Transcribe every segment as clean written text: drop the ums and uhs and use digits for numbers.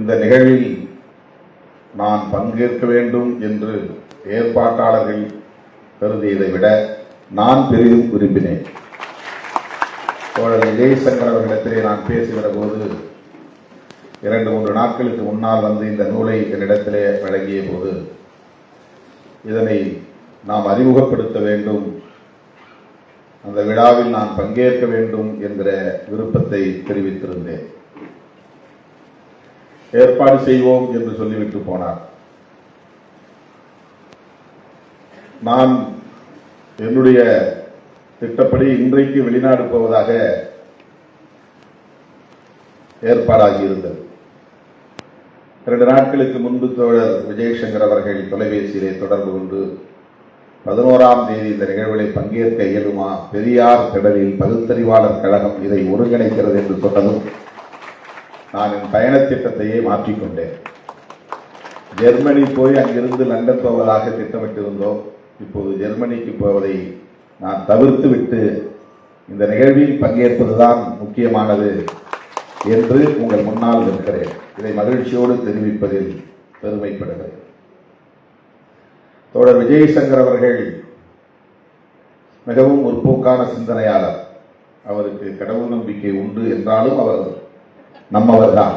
இந்த நிகழ்வில் நான் பங்கேற்க வேண்டும் என்று ஏற்பாட்டாளர்கள் கருதியதை விட நான் பெரிதும் விரும்பினேன். தோழர் விஜயசங்கர் அவர்களிடத்திலே நான் பேசுகிற போது 2-3 நாட்களுக்கு முன்னால் வந்து இந்த நூலை என்னிடத்திலே வழங்கிய போது இதனை நாம் அறிமுகப்படுத்த வேண்டும், அந்த விழாவில் நான் பங்கேற்க வேண்டும் என்கிற விருப்பத்தை தெரிவித்திருந்தேன். ஏற்பாடு செய்வோம் என்று சொல்லிவிட்டு போனார். நான் என்னுடைய திட்டப்படி இன்றைக்கு வெளிநாடு போவதாக ஏற்பாடாகி இருந்தது. 2 நாட்களுக்கு முன்பு தோழர் விஜயசங்கர் அவர்கள் தொலைபேசியிலே தொடர்பு கொண்டு 11ஆம் தேதி இந்த நிகழ்வுகளை பங்கேற்க இயலுமா, பெரியார் திடலில் பகுத்தறிவாளர் கழகம் இதை ஒருங்கிணைக்கிறது என்று சொன்னதும் நான் என் பயண திட்டத்தையே மாற்றிக்கொண்டேன். ஜெர்மனி போய் அங்கிருந்து லண்டன் போவதாக திட்டமிட்டிருந்தோம். இப்போது ஜெர்மனிக்கு போவதை நான் தவிர்த்து விட்டு இந்த நிகழ்வில் பங்கேற்பதுதான் முக்கியமானது என்று உங்கள் முன்னால் இருக்கிறேன். இதை மகிழ்ச்சியோடு தெரிவிப்பதில் பெருமைப்படுகிறேன். தோழர் விஜயசங்கர் அவர்கள் மிகவும் முற்போக்கான சிந்தனையாளர். அவருக்கு கடவுள் நம்பிக்கை உண்டு என்றாலும் அவர் நம்மவர்தான்.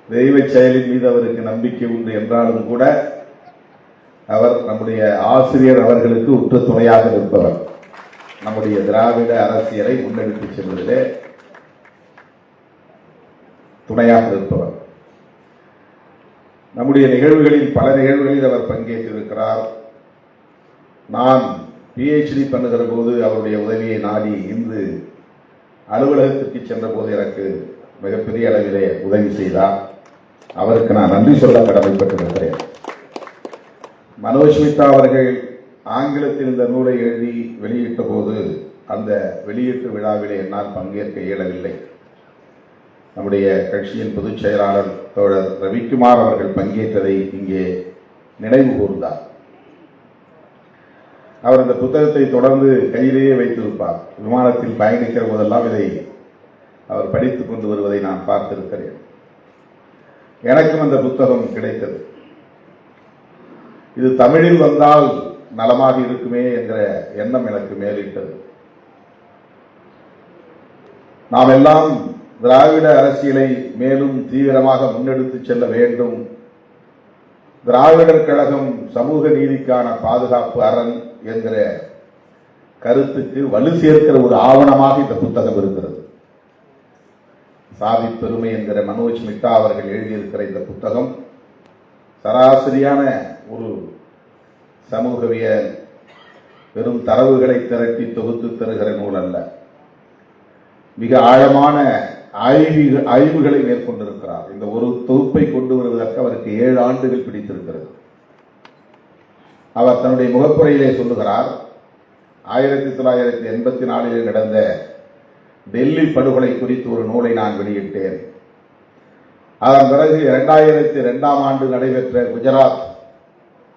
தெய்வ செயலின் மீது அவருக்கு நம்பிக்கை உண்டு என்றாலும் கூட அவர் நம்முடைய ஆசிரியர் அவர்களுக்கு உற்ற துணையாக இருப்பவர். நம்முடைய திராவிட அரசியலை முன்னெடுத்துச் செல்வதிலே துணையாக இருப்பவர். நம்முடைய நிகழ்வுகளில் பல நிகழ்வுகளில் அவர் பங்கேற்றிருக்கிறார். நான் PhD பண்ணுகிற போது அவருடைய உதவியை நாடி இன்று அலுவலகத்திற்கு சென்ற போது எனக்கு மிகப்பெரிய அளவிலே உதவி செய்தார். அவருக்கு நான் நன்றி சொல்ல கடமைப்பட்டிருக்கிறேன். மனோஜ் மித்தா அவர்கள் ஆங்கிலத்தில் இந்த நூலை எழுதி வெளியிட்ட போது அந்த வெளியீட்டு விழாவிலே என்னால் பங்கேற்க இயலவில்லை. நம்முடைய கட்சியின் பொதுச் செயலாளர் தோழர் ரவிக்குமார் அவர்கள் பங்கேற்றதை இங்கே நினைவு கூர்ந்தார். அவர் இந்த புத்தகத்தை தொடர்ந்து கையிலேயே வைத்திருப்பார். விமானத்தில் பயணிக்கிற போதெல்லாம் இதை அவர் படித்துக் கொண்டு வருவதை நான் பார்த்திருக்கிறேன். எனக்கும் அந்த புத்தகம் கிடைத்தது. இது தமிழில் வந்தால் நலமாக இருக்குமே என்கிற எண்ணம் எனக்கு மேலிட்டது. நாம் எல்லாம் திராவிட அரசியலை மேலும் தீவிரமாக முன்னெடுத்துச் செல்ல வேண்டும். திராவிடர் கழகம் சமூக நீதிக்கான பாதுகாப்பு அரண் என்கிற கருத்துக்கு வலு சேர்க்கிற ஒரு ஆவணமாக இந்த புத்தகம் இருக்கிறது. சாதி பெருமை என்கிற மனோஜ் மித்தா அவர்கள் எழுதியிருக்கிற இந்த புத்தகம் சராசரியான ஒரு சமூகவியல் வெறும் தரவுகளை திரட்டி தொகுத்து தருகிற நூல் அல்ல. மிக ஆழமான ஆய்வுகளை மேற்கொண்டிருக்கிறார். இந்த ஒரு தொகுப்பை கொண்டு வருவதற்கு அவருக்கு 7 ஆண்டுகள் பிடித்திருக்கிறது. அவர் தன்னுடைய முகப்புரையிலே சொல்லுகிறார், 1984 நடந்த டெல்லி படுகொலை குறித்து ஒரு நூலை நான் வெளியிட்டேன். அதன் பிறகு 2002ஆம் ஆண்டு நடைபெற்ற குஜராத்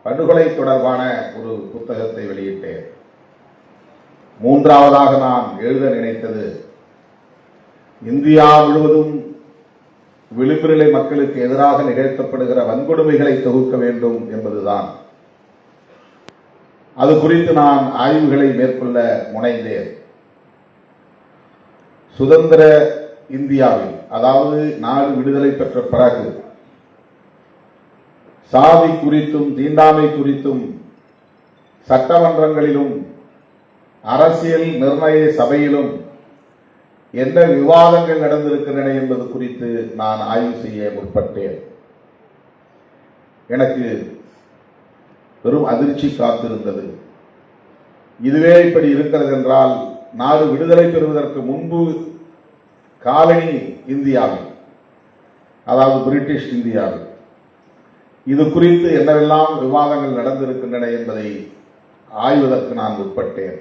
படுகொலை தொடர்பான ஒரு புத்தகத்தை வெளியிட்டேன். 3ஆவதாக நான் எழுத நினைத்தது இந்தியா முழுவதும் விளிம்புநிலை மக்களுக்கு எதிராக நிகழ்த்தப்படுகிற வன்கொடுமைகளை தொகுக்க வேண்டும் என்பதுதான். அது குறித்து நான் ஆய்வுகளை மேற்கொள்ள முனைந்தேன். சுதந்திர இந்தியாவில், அதாவது நாடு விடுதலை பெற்ற பிறகு, சாதி குறித்தும் தீண்டாமை குறித்தும் சட்டமன்றங்களிலும் அரசியல் நிர்ணய சபையிலும் என்ன விவாதங்கள் நடந்திருக்கின்றன என்பது குறித்து நான் ஆய்வு செய்ய முற்பட்டேன். எனக்கு பெரும் அதிர்ச்சி காத்திருந்தது. இதுவே இப்படி இருக்கிறது என்றால் நாடு விடுதலை பெறுவதற்கு முன்பு காலனி இந்தியாவில், அதாவது பிரிட்டிஷ் இந்தியாவில் இது குறித்து என்னவெல்லாம் விவாதங்கள் நடந்திருக்கின்றன என்பதை ஆய்வதற்கு நான் முற்பட்டேன்.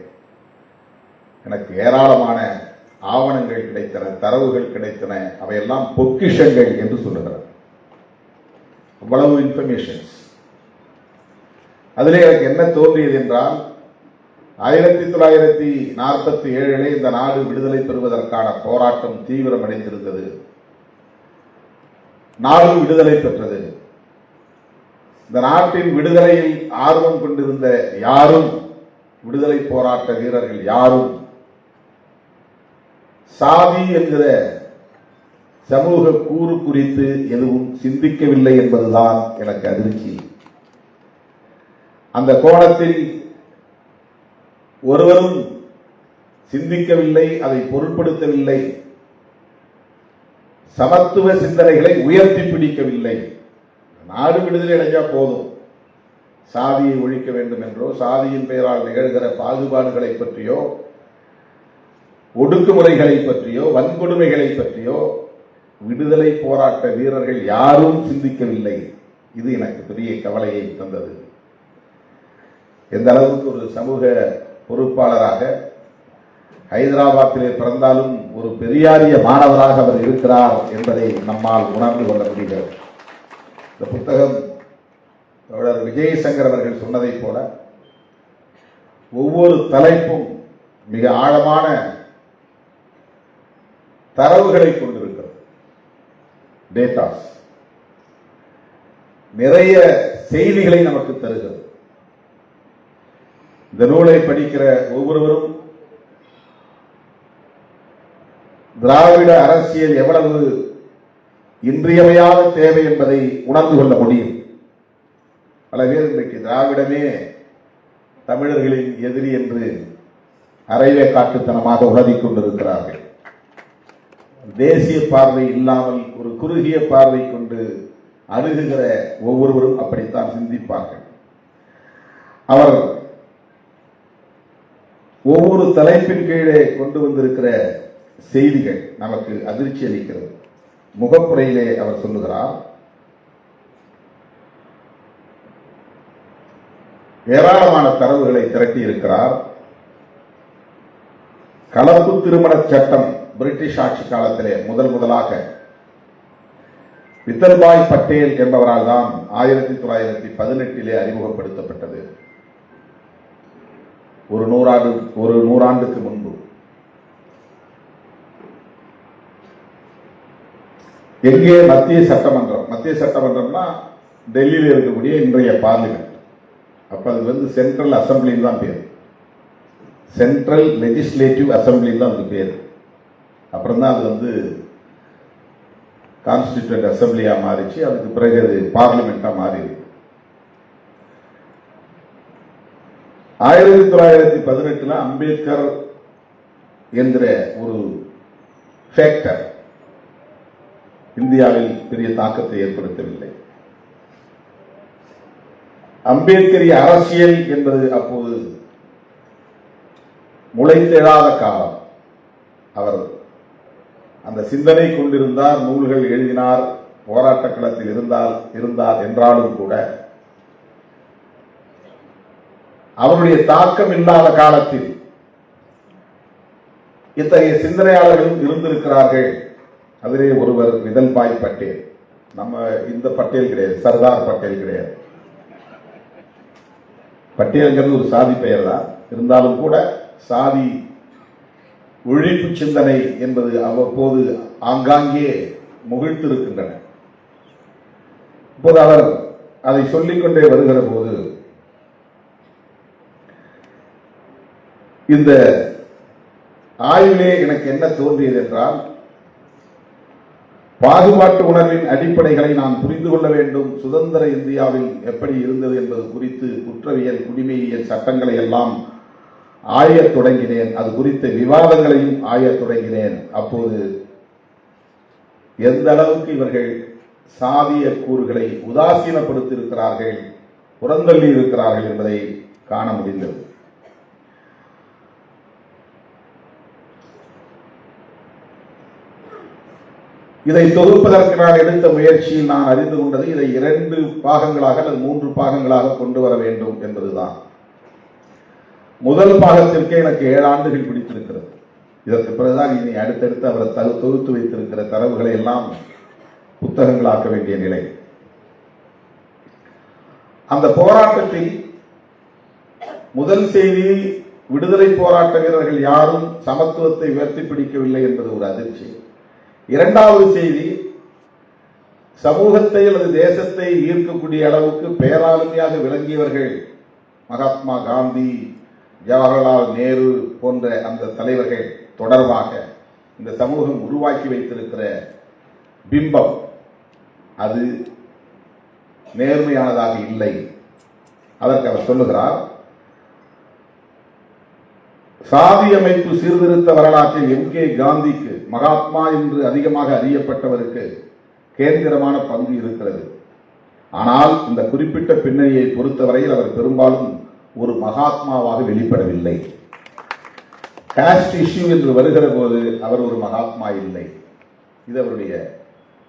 எனக்கு ஏராளமான ஆவணங்கள் கிடைத்தன, தரவுகள் கிடைத்தன. அவையெல்லாம் பொக்கிஷங்கள் என்று சொல்லுகிறார். அவ்வளவு இன்ஃபர்மேஷன்ஸ். அதிலே எனக்கு என்ன தோன்றியது என்றால், 1947 இந்த நாடு விடுதலை பெறுவதற்கான போராட்டம் தீவிரமடைந்திருந்தது. நாடு விடுதலை பெற்றது. இந்த நாட்டின் விடுதலையில் ஆர்வம் கொண்டிருந்த யாரும், விடுதலை போராட்ட வீரர்கள் யாரும் சாதி என்கிற சமூக கூறு குறித்து எதுவும் சிந்திக்கவில்லை என்பதுதான் எனக்கு அதிர்ச்சி. அந்த கோணத்தில் ஒருவரும் சிந்திக்கவில்லை, அதை பொருட்படுத்தவில்லை, சமத்துவ சிந்தனைகளை உயர்த்தி பிடிக்கவில்லை. நாடு விடுதலை அடைஞ்சா போதும், சாதியை ஒழிக்க வேண்டும் என்றோ, சாதியின் பெயரால் நிகழ்கிற பாகுபாடுகளை பற்றியோ, ஒடுக்குமுறைகளை பற்றியோ, வன்கொடுமைகளை பற்றியோ விடுதலை போராட்ட வீரர்கள் யாரும் சிந்திக்கவில்லை. இது எனக்கு பெரிய கவலையை தந்தது. எந்த அளவுக்கு ஒரு சமூக பொறுப்பாளராக ஹைதராபாத்திலே பிறந்தாலும் ஒரு பெரியாரிய மாணவராக அவர் இருக்கிறார் என்பதை நம்மால் உணர்ந்து கொள்ள முடிகிறது. இந்த புத்தகம் தோழர் விஜயசங்கர் அவர்கள் சொன்னதைப் போல ஒவ்வொரு தலைப்பும் மிக ஆழமான தரவுகளை கொண்டிருக்கிறது. டேட்டாஸ், நிறைய செய்திகளை நமக்கு தருகிறது. இந்த நூலை படிக்கிற ஒவ்வொருவரும் திராவிட அரசியல் எவ்வளவு இன்றியமையாத தேவை என்பதை உணர்ந்து கொள்ள முடியும். பல பேர் இன்றைக்கு திராவிடமே தமிழர்களின் எதிரி என்று அரைவே காட்டுத்தனமாக உலகிக் கொண்டிருக்கிறார்கள். தேசிய பார்வை இல்லாமல் ஒரு குறுகிய பார்வை கொண்டு அணுகுகிற ஒவ்வொருவரும் அப்படித்தான் சிந்திப்பார்கள். அவர் ஒவ்வொரு தலைப்பின் கீழே கொண்டு வந்திருக்கிற செய்திகள் நமக்கு அதிர்ச்சி அளிக்கிறது. முகப்புரையிலே அவர் சொல்லுகிறார், ஏராளமான தரவுகளை திரட்டி இருக்கிறார். கலப்பு திருமண சட்டம் பிரிட்டிஷ் ஆட்சி காலத்திலே முதலாக வித்தல்பாய் பட்டேல் என்பவரால் தான் 1918 அறிமுகப்படுத்தப்பட்டது. ஒரு நூறாண்டுக்கு முன்பு. எங்கே மத்திய சட்டமன்றம்னா டெல்லியில் இருக்கக்கூடிய இன்றைய பார்லிமெண்ட். அப்ப அது சென்ட்ரல் அசம்பிளின்னு தான் பேர், சென்ட்ரல் லெஜிஸ்லேட்டிவ் அசம்பிளின்னு தான் அதுக்கு பேர். அப்புறம் தான் அது கான்ஸ்டிடியூண்ட் அசம்பிளியா மாறிச்சு. அதுக்கு பிறகு அது பார்லிமெண்டா மாறிடுது. 1918 அம்பேத்கர் என்கிற ஒரு ஃபேக்டர் இந்தியாவில் பெரிய தாக்கத்தை ஏற்படுத்தவில்லை. அம்பேத்கரிய அரசியல் என்பது அப்போது முளைத்தெழாத காலம். அவர் அந்த சிந்தனை கொண்டிருந்தார், நூல்கள் எழுதினார், போராட்ட களத்தில் இருந்தார் என்றாலும் கூட அவருடைய தாக்கம் இல்லாத காலத்தில் இத்தகைய சிந்தனையாளர்களும் இருந்திருக்கிறார்கள். அதிலே ஒருவர் விதல்பாய் பட்டேல். நம்ம இந்த பட்டேல் கிடையாது, சர்தார் பட்டேல் கிடையாது. பட்டேல்ங்கிறது ஒரு சாதி பெயர் தான். இருந்தாலும் கூட சாதி ஒழிப்பு சிந்தனை என்பது அவ்வப்போது ஆங்காங்கே முகிழ்த்திருக்கின்றன. இப்போது அவர் அதை சொல்லிக்கொண்டே வருகிற போது இந்த ஆய்விலே எனக்கு என்ன தோன்றியது என்றால், பாகுபாட்டு உணர்வின் அடிப்படைகளை நான் புரிந்து கொள்ள வேண்டும். சுதந்திர இந்தியாவில் எப்படி இருந்தது என்பது குறித்து குற்றவியல், குடிமையியல் சட்டங்களை எல்லாம் ஆயத் தொடங்கினேன். அது குறித்த விவாதங்களையும் ஆயத் தொடங்கினேன். அப்போது எந்த அளவுக்கு இவர்கள் சாதிய கூறுகளை உதாசீனப்படுத்தி இருக்கிறார்கள், புறந்தள்ளி இருக்கிறார்கள் என்பதை காண முடிந்தது. இதை தொகுப்பதற்கு நான் எடுத்த முயற்சியில் நான் அறிந்து கொண்டது, இதை 2 பாகங்களாக அல்லது 3 பாகங்களாக கொண்டு வர வேண்டும் என்பதுதான். முதல் பாகத்திற்கே எனக்கு 7 ஆண்டுகள் பிடித்திருக்கிறது. இதற்கு பிறகுதான் இனி அடுத்தடுத்து அவர் தொகுத்து வைத்திருக்கிற தரவுகளை எல்லாம் புத்தகங்களாக்க வேண்டிய நிலை. அந்த போராட்டத்தில் முதல் செய்தி, விடுதலை போராட்ட வீரர்கள் யாரும் சமத்துவத்தை உயர்த்தி பிடிக்கவில்லை என்பது ஒரு அதிர்ச்சி. இரண்டாவது செய்தி, சமூகத்தை அல்லது தேசத்தை ஈர்க்கக்கூடிய அளவுக்கு பேராளுமையாக விளங்கியவர்கள் மகாத்மா காந்தி, ஜவஹர்லால் நேரு போன்ற அந்த தலைவர்கள் தொடர்பாக இந்த சமூகம் உருவாக்கி வைத்திருக்கிற பிம்பம் அது நேர்மையானதாக இல்லை. அதற்கு அவர் சொல்லுகிறார், சாதி அமைப்பு சீர்திருத்த வரலாற்றில் எம்.கே. காந்திக்கு, மகாத்மா என்று அதிகமாக அறியப்பட்டவருக்கு கேந்திரமான பங்கு இருக்கிறது. ஆனால் இந்த குறிப்பிட்ட பின்னணியை பொறுத்தவரையில் அவர் பெரும்பாலும் ஒரு மகாத்மாவாக வெளிப்படவில்லை. காஸ்ட் இஷ்யூ என்று வருகிற போது அவர் ஒரு மகாத்மா இல்லை. இது அவருடைய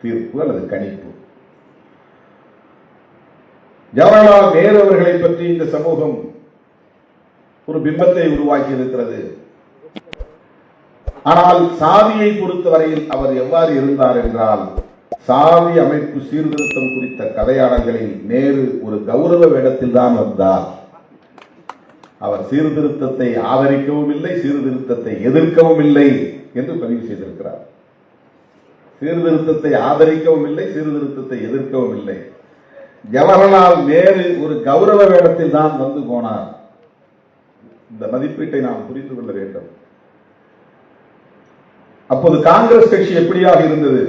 தீர்ப்பு அல்லது கணிப்பு. ஜவஹர்லால் நேரு அவர்களை பற்றி இந்த சமூகம் ஒரு பிம்பத்தை உருவாக்கி இருக்கிறது. ஆனால் சாதியை பொறுத்தவரையில் அவர் எவ்வாறு இருந்தார் என்றால், சாதி அமைப்பு சீர்திருத்தம் குறித்த கதையாடல்களில் நேரு ஒரு கௌரவ வேடத்தில் தான் வந்தார். அவர் சீர்திருத்தத்தை ஆதரிக்கவும் இல்லை, சீர்திருத்தத்தை எதிர்க்கவும் இல்லை என்று பதிவு செய்திருக்கிறார். சீர்திருத்தத்தை ஆதரிக்கவும் இல்லை, சீர்திருத்தத்தை எதிர்க்கவும் இல்லை. ஜவஹர்லால் நேரு ஒரு கௌரவ வேடத்தில் தான் வந்து போனார். இந்த மதிப்பீட்டை நாம் புரிந்து கொள்ள வேண்டும். அப்போது காங்கிரஸ் கட்சி எப்படியாக இருந்தது?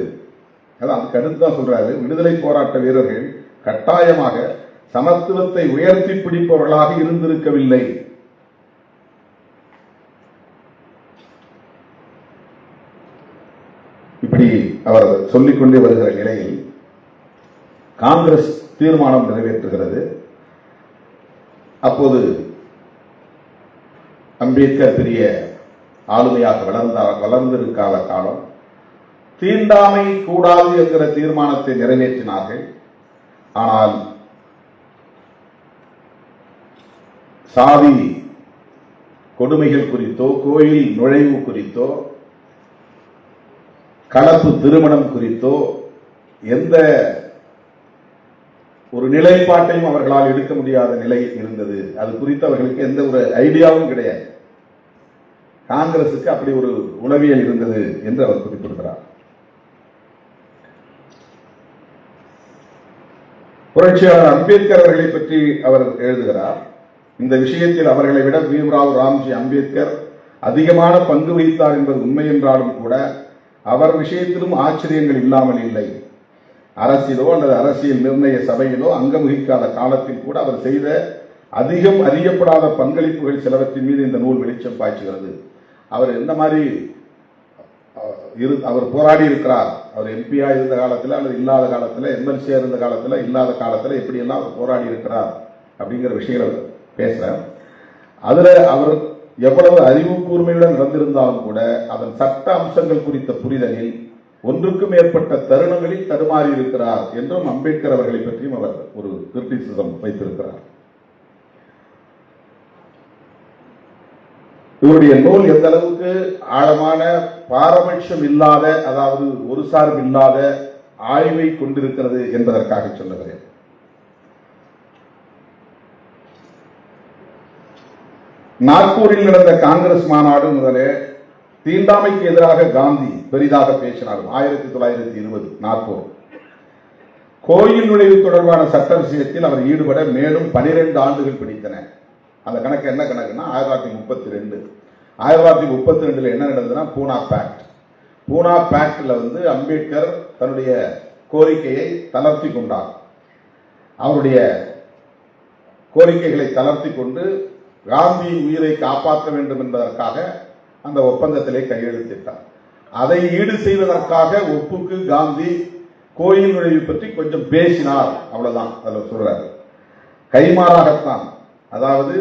அதுக்கு அடுத்து தான் சொல்றாரு, விடுதலை போராட்ட வீரர்கள் கட்டாயமாக சமத்துவத்தை உயர்த்தி பிடிப்பவர்களாக இருந்திருக்கவில்லை. இப்படி அவர் சொல்லிக்கொண்டே வருகிற நிலையில் காங்கிரஸ் தீர்மானம் நிறைவேற்றுகிறது. அப்போது அம்பேத்கர் பெரிய ஆளுமையாக வளர்ந்திருக்காத காலம். தீண்டாமை கூடாது என்கிற தீர்மானத்தை நிறைவேற்றினார்கள். ஆனால் சாதி கொடுமைகள் குறித்தோ, கோயில் நுழைவு குறித்தோ, கலப்பு திருமணம் குறித்தோ எந்த ஒரு நிலைப்பாட்டையும் அவர்களால் எடுக்க முடியாத நிலை இருந்தது. அது குறித்து அவர்களுக்கு எந்த ஒரு ஐடியாவும் கிடையாது. காங்கிரசுக்கு அப்படி ஒரு உளவியல் இருந்தது என்று அவர் குறிப்பிடுகிறார். புரட்சியாளர் அம்பேத்கர் அவர்களை பற்றி அவர் எழுதுகிறார், இந்த விஷயத்தில் அவர்களை விட பீம்ராவ் ராம்ஜி அம்பேத்கர் அதிகமான பங்கு வகித்தார் என்பது உண்மை என்றாலும் கூட அவர் விஷயத்திலும் ஆச்சரியங்கள் இல்லாமல் இல்லை. அரசியலோ அல்லது அரசியல் நிர்ணய சபையிலோ அங்கம் வகிக்காத காலத்தில் கூட அவர் செய்த அதிகம் அறியப்படாத பங்களிப்புகள் சிலவற்றின் மீது இந்த நூல் வெளிச்சம் பாய்ச்சுகிறது. அவர் எந்த மாதிரி அவர் போராடி இருக்கிறார், அவர் எம்பியா இருந்த காலத்தில் அல்லது இல்லாத காலத்தில், எம்எல்சியா இருந்த காலத்தில் இல்லாத காலத்தில் எப்படியெல்லாம் அவர் போராடி இருக்கிறார் அப்படிங்கிற விஷயங்கள் பேசுறார். அதுல அவர் எவ்வளவு அறிவு கூர்மையுடன் நடந்திருந்தாலும் கூட அதன் சட்ட அம்சங்கள் குறித்த புரிதலில் ஒன்றுக்கும் மேற்பட்ட தருணங்களில் தடுமாறி இருக்கிறார் என்றும் அம்பேத்கர் அவர்களை பற்றியும் அவர் ஒரு கிரிட்டிசிசம் வைத்திருக்கிறார். இவருடைய நூல் எந்த அளவுக்கு ஆழமான பாரபட்சம் இல்லாத, அதாவது ஒரு சார்பு இல்லாத ஆய்வை கொண்டிருக்கிறது என்பதற்காக சொல்லுகிறேன். நாக்பூரில் நடந்த காங்கிரஸ் மாநாடு முதலே தீண்டாமைக்கு எதிராக காந்தி பெரிதாக பேசினார். 1920 நாக்பூர். கோயில் நுழைவு தொடர்பான சட்ட விஷயத்தில் அவர் ஈடுபட மேலும் 12 ஆண்டுகள் பிடித்தன. அந்த கணக்கு என்ன கணக்குன்னா 1932. 1932 என்ன நடந்ததுன்னா பூனா பேக்ட். பூனா பேக்ட்ல அம்பேத்கர் தன்னுடைய கோரிக்கையை தளர்த்தி கொண்டார். அவருடைய கோரிக்கைகளை தளர்த்தி கொண்டு காந்தி உயிரை காப்பாற்ற வேண்டும் என்பதற்காக அந்த ஒப்பந்தத்திலே கையெழுத்திட்டார். அதை ஈடு செய்வதற்காக ஒப்புக்கு காந்தி கோயில் நுழைவு பற்றி கொஞ்சம் பேசினார், அவ்வளவுதான். அதில் சொல்றாரு, கைமாறாகத்தான், அதாவது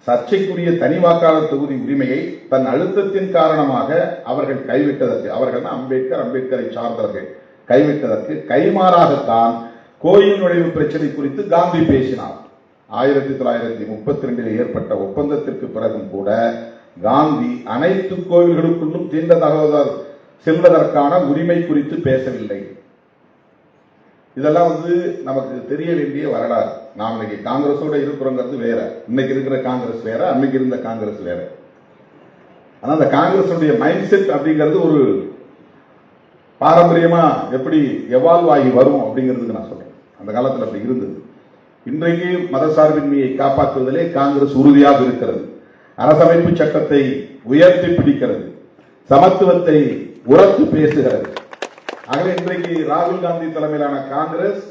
சர்ச்சைக்குரிய தனி வாக்காளர் தொகுதி உரிமையை தன் அழுத்தத்தின் காரணமாக அவர்கள் கைவிட்டதற்கு, அவர்கள் அம்பேத்கர், அம்பேத்கரை சார்ந்தவர்கள் கைவிட்டதற்கு கைமாறாகத்தான் கோயில் நுழைவு பிரச்சனை குறித்து காந்தி பேசினார். 1932 ஏற்பட்ட ஒப்பந்தத்திற்கு பிறகும் கூட காந்தி அனைத்து கோயில்களுக்குள்ளும் தீண்டத்தகாதவர் செல்வதற்கான உரிமை குறித்து பேசவில்லை. இதெல்லாம் நமக்கு தெரிய வேண்டிய வரலாறு. நாம் இன்னைக்கு காங்கிரஸோட இருக்கிறோங்கிறது வேற, இன்னைக்கு இருக்கிற காங்கிரஸ் வேற, அன்னைக்கு இருந்த காங்கிரஸ் வேற. ஆனா அந்த காங்கிரஸுடைய மைண்ட் செட் அப்படிங்கிறது ஒரு பாரம்பரியமா எப்படி எவால்வ் ஆகி வரும் அப்படிங்கிறதுக்கு நான் சொல்றேன். அந்த காலத்தில் அப்படி இருந்தது. இன்றைக்கு மதசார்பின்மையை காப்பாற்றுவதிலே காங்கிரஸ் உறுதியாக இருக்கிறது. அரசமைப்பு சட்டத்தை உயர்த்தி பிடிக்கிறது, சமத்துவத்தை உரத்து பேசுகிறது. ஆகவே இன்றைக்கு ராகுல் காந்தி தலைமையிலான காங்கிரஸ்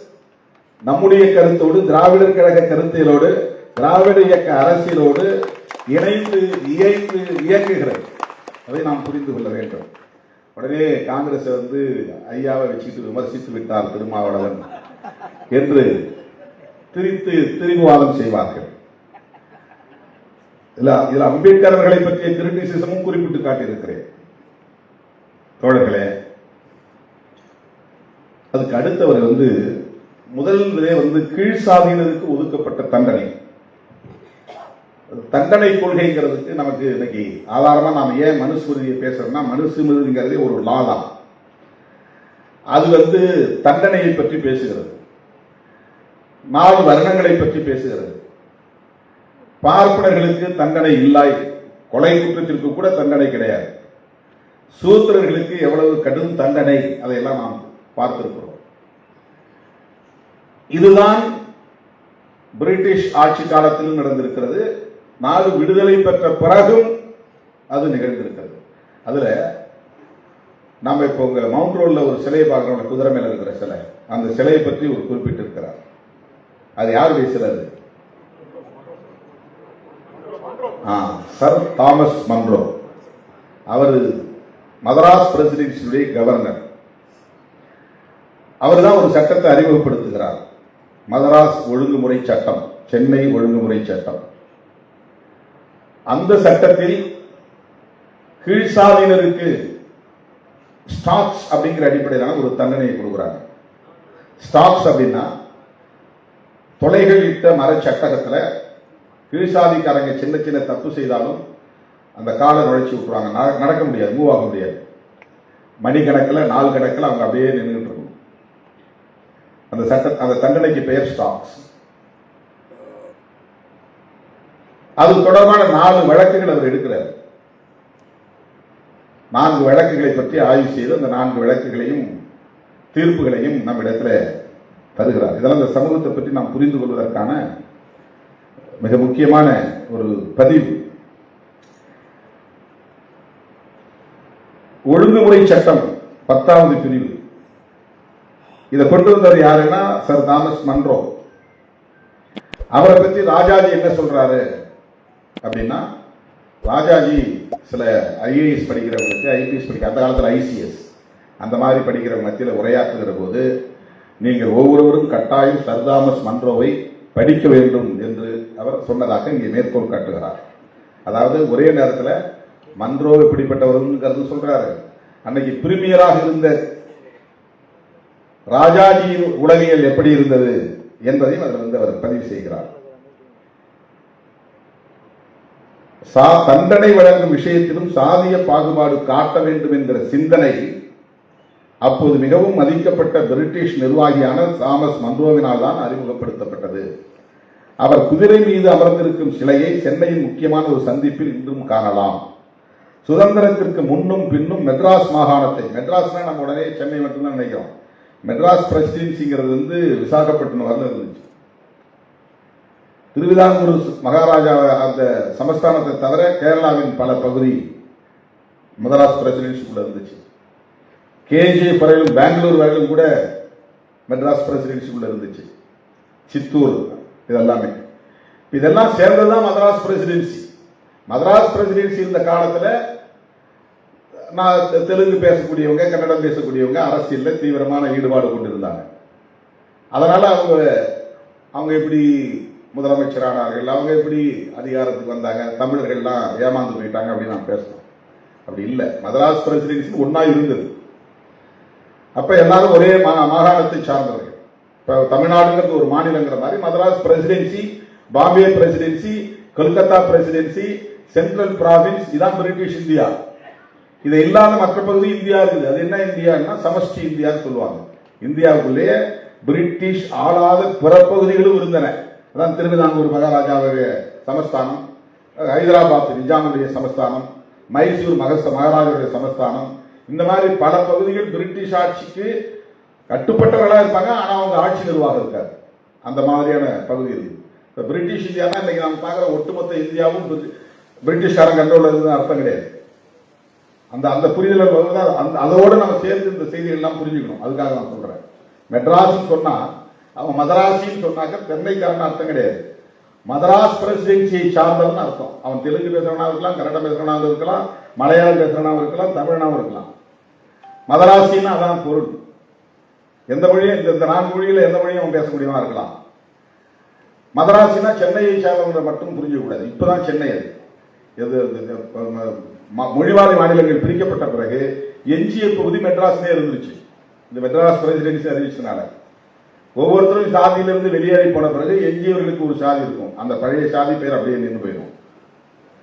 நம்முடைய கருத்தோடு, திராவிடர் கழக கருத்தியலோடு, திராவிட இயக்க அரசியலோடு இணைந்து இயங்குகிறது. அதை நாம் புரிந்து கொள்ள வேண்டும். உடனே காங்கிரஸ் ஐயாவை வச்சுட்டு விமர்சித்து விட்டார் திருமாவளவன் என்று திரிவாதம் செய்வார்கள். இதில் அம்பேத்கர் அவர்களை பற்றிய கிரிட்டிசிசமும் குறிப்பிட்டு காட்டியிருக்கிறேன் தோழர்களே. அதுக்கு அடுத்தவர் முதலிலே கீழ்சாதியினருக்கு ஒதுக்கப்பட்ட தண்டனை கொள்கைங்கிறதுக்கு நமக்கு இன்னைக்கு ஆதாரமா நாம் ஏன் மனுஸ்மிருதியை பேசுறோம்னா, மனுஸ்மிருதிங்கிறதே ஒரு லா தான். அது தண்டனையை பற்றி பேசுகிறது, 4 வருணங்களை பற்றி பேசுகிறது. பார்ப்பனர்களுக்கு தண்டனை இல்லை, கொலை குற்றத்திற்கு கூட தண்டனை கிடையாது. சூத்திரர்களுக்கு எவ்வளவு கடும் தண்டனை, அதையெல்லாம் நாம் பார்த்திருக்கிறோம். இதுதான் பிரிட்டிஷ் ஆட்சி காலத்திலும் நடந்திருக்கிறது. நாடு விடுதலை பெற்ற பிறகும் அது நிகழ்ந்திருக்கிறது. அதுல நம்ம இப்போ மவுண்ட் ரோட்ல ஒரு சிலையை பார்க்கிறோம், குதிரை மேல இருக்கிற சிலை. அந்த சிலையை பற்றி ஒரு குறிப்பிட்டிருக்கிறார். அது யாருடைய சிலை? Sir Thomas Munro. அவர் மதராஸ் பிரசிடென்சியுடைய கவர்னர். அவர் தான் ஒரு சட்டத்தை அறிமுகப்படுத்துகிறார், மதராஸ் ஒழுங்குமுறை சட்டம், சென்னை ஒழுங்குமுறை சட்டம். அந்த சட்டத்தில் கீழ்சாதியினருக்கு ஸ்டாக்ஸ் அப்படிங்கிற அடிப்படையிலான ஒரு தண்டனையை கொடுக்கிறாங்க. ஸ்டாக்ஸ் அப்படின்னா தொலைகள் இட்ட மர சட்டகத்தில் கீழ்சாதிக்காரங்க சின்ன சின்ன தப்பு செய்தாலும் அந்த காலை நுழைச்சி விட்டுருவாங்க, நடக்க முடியாது, மூவ் ஆக முடியாது. மணிக்கணக்கில், நாள் கணக்கில் அவங்க அப்படியே நின்றுட்டு இருக்கும். அந்த தண்டனைக்கு பெயர் ஸ்டாக்ஸ். அது தொடர்பான 4 வழக்குகள் அவர் எடுக்கிறார். 4 வழக்குகளை பற்றி ஆய்வு செய்து அந்த 4 வழக்குகளையும் தீர்ப்புகளையும் நம்ம இடத்துல தருகிறார். இதெல்லாம் இந்த சமூகத்தை பற்றி நாம் புரிந்து கொள்வதற்கான மிக முக்கியமான ஒரு பதிவு. ஒழுங்குமுறை சட்டம் 10வது பிரிவு. இதை கொண்டு வந்தவர் யாருன்னா சர் தாமஸ் மன்றோ. அவரை பற்றி ராஜாஜி என்ன சொல்றாரு அப்படின்னா, ராஜாஜி சில ஐஏஎஸ் படிக்கிறவங்களுக்கு, ஐபிஎஸ் படிக்கிற, அந்த காலத்தில் ஐசிஎஸ் அந்த மாதிரி படிக்கிற மத்தியில் உரையாற்றுகிற போது, நீங்கள் ஒவ்வொருவரும் கட்டாயம் சர் தாமஸ் மன்றோவை படிக்க வேண்டும் என்று அவர் சொன்னதாக இங்கே மேற்கோள் காட்டுகிறார். அதாவது ஒரே நேரத்தில் மன்றோ எப்படிப்பட்டவருங்கிறது சொல்றாரு. அன்னைக்கு பிரிமியராக இருந்த ராஜாஜியின் உலகியல் எப்படி இருந்தது என்பதையும் அதில் அவர் பதிவு செய்கிறார். தண்டனை வழங்கும் விஷயத்திலும் சாதிய பாகுபாடு காட்ட வேண்டும் என்கிற சிந்தனை அப்போது மிகவும் மதிக்கப்பட்ட பிரிட்டிஷ் நிர்வாகியான தாமஸ் மன்றோவினால் தான் அறிமுகப்படுத்தப்பட்டது. அவர் குதிரை மீது அமர்ந்திருக்கும் சிலையை சென்னையின் முக்கியமான ஒரு சந்திப்பில் இன்றும் காணலாம். சுதந்திரத்திற்கு முன்னும் பின்னும் மெட்ராஸ் மாகாணத்தை, மெட்ராஸ்னா நம்ம உடனே சென்னை மட்டும்தான் நினைக்கிறோம், மெட்ராஸ் பிரசிடென்சிங்கிறது விசாகப்பட்டினம் வரல இருந்துச்சு. திருவிதாங்கூர் மகாராஜா அந்த சமஸ்தானத்தை தவிர கேரளாவின் பல பகுதி மதராஸ் பிரசிடென்சிக்குள்ள இருந்துச்சு. கேஜே வரையிலும், பெங்களூர் வரையிலும் கூட மெட்ராஸ் பிரசிடென்சிக்குள்ள இருந்துச்சு. சித்தூர், இதெல்லாம் சேர்ந்ததுதான் மதராஸ் பிரசிடென்சி. மதராஸ் பிரசிடென்சி இருந்த காலத்தில் நான் தெலுங்கு பேசக்கூடியவங்க, கன்னடம் பேசக்கூடியவங்க அரசியலில் தீவிரமான ஈடுபாடு கொண்டிருந்தாங்க. அதனால அவங்க எப்படி முதலமைச்சரானார்கள், அவங்க எப்படி அதிகாரத்துக்கு வந்தாங்க, தமிழர்கள்லாம் ஏமாந்து போயிட்டாங்க அப்படின்னு நான் பேசணும். அப்படி இல்லை. மதராஸ் பிரசிடென்சி ஒன்னா இருந்தது. அப்ப எல்லாரும் ஒரே மாகாணத்தை சார்ந்தவர்கள். இப்ப தமிழ்நாடுங்கிறது ஒரு மாநிலங்கிற மாதிரி Madras presidency, Bombay presidency, Kolkata presidency, central province, இதான் பிரிட்டிஷ் இந்தியா. இதை இல்லாத மற்ற பகுதி இந்தியா இருக்குது. அது என்ன இந்தியான்னா சமஷ்டி இந்தியான்னு சொல்லுவாங்க. இந்தியாவுக்குள்ளேயே பிரிட்டிஷ் ஆளாத பிற பகுதிகளும் இருந்தன. அதான் திருவிதாங்கூர் மகாராஜாவுடைய சமஸ்தானம், ஹைதராபாத் நிஜாமுடைய சமஸ்தானம், மைசூர் மகாராஜாவுடைய சமஸ்தானம், இந்த மாதிரி பல பகுதிகள் பிரிட்டிஷ் ஆட்சிக்கு கட்டுப்பட்டவர்களா இருப்பாங்க, ஆனா அவங்க ஆட்சி நிர்வாகம் இருக்காது. அந்த மாதிரியான பகுதி இருக்கு. இப்ப பிரிட்டிஷ் இந்தியானா இன்னைக்கு நம்ம பார்க்குற ஒட்டுமொத்த இந்தியாவும் பிரிட்டிஷ்காரன் கண்ட்ரோல் இருக்குன்னு அர்த்தம் கிடையாது. அந்த அந்த புரிதல் அதோடு நம்ம சேர்ந்து இந்த செய்திகள் எல்லாம் புரிஞ்சுக்கணும். அதுக்காக நான் சொல்றேன். மெட்ராஸ் சொன்னா அவன் மதராசின்னு சொன்னாக்க சென்னைக்காரன் அர்த்தம் கிடையாது. மதராஸ் பிரசிடென்சியை சார்ந்தவன் அர்த்தம். அவன் தெலுங்கு பேசுறவனாக இருக்கலாம், கன்னடம் பேசுறவனாக இருக்கலாம், மலையாளம் பேசுறவனாக இருக்கலாம், தமிழனாகவும் இருக்கலாம். மதராசின்னு அதான் பொருள். எந்த மொழியும் இந்த 4 மொழியில எந்த மொழியும் அவன் பேச முடியுமா இருக்கலாம். மதராசினா சென்னையை சார்ந்தவங்களை மட்டும் புரிஞ்சக்கூடாது. இப்பதான் சென்னை அது மொழிவாரி மாநிலங்கள் பிரிக்கப்பட்ட பிறகு எஞ்சிய பகுதி மெட்ராஸ்னே இருந்துச்சு. இந்த மெட்ராஸ் பிரசிடென்சி அறிவிச்சனால ஒவ்வொருத்தரும் சாதியிலிருந்து வெளியேறி போன பிறகு எஞ்சியவர்களுக்கு ஒரு சாதி இருக்கும். அந்த பழைய சாதி பேர் அப்படியே நின்று போயிடும்.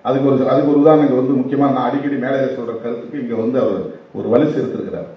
அதுக்கு ஒரு உதாரணம் முக்கியமா நான் அடிக்கடி மேலே சொல்ற கருத்துக்கு இங்க அவர் ஒரு வலு சேர்த்திருக்கிறார்.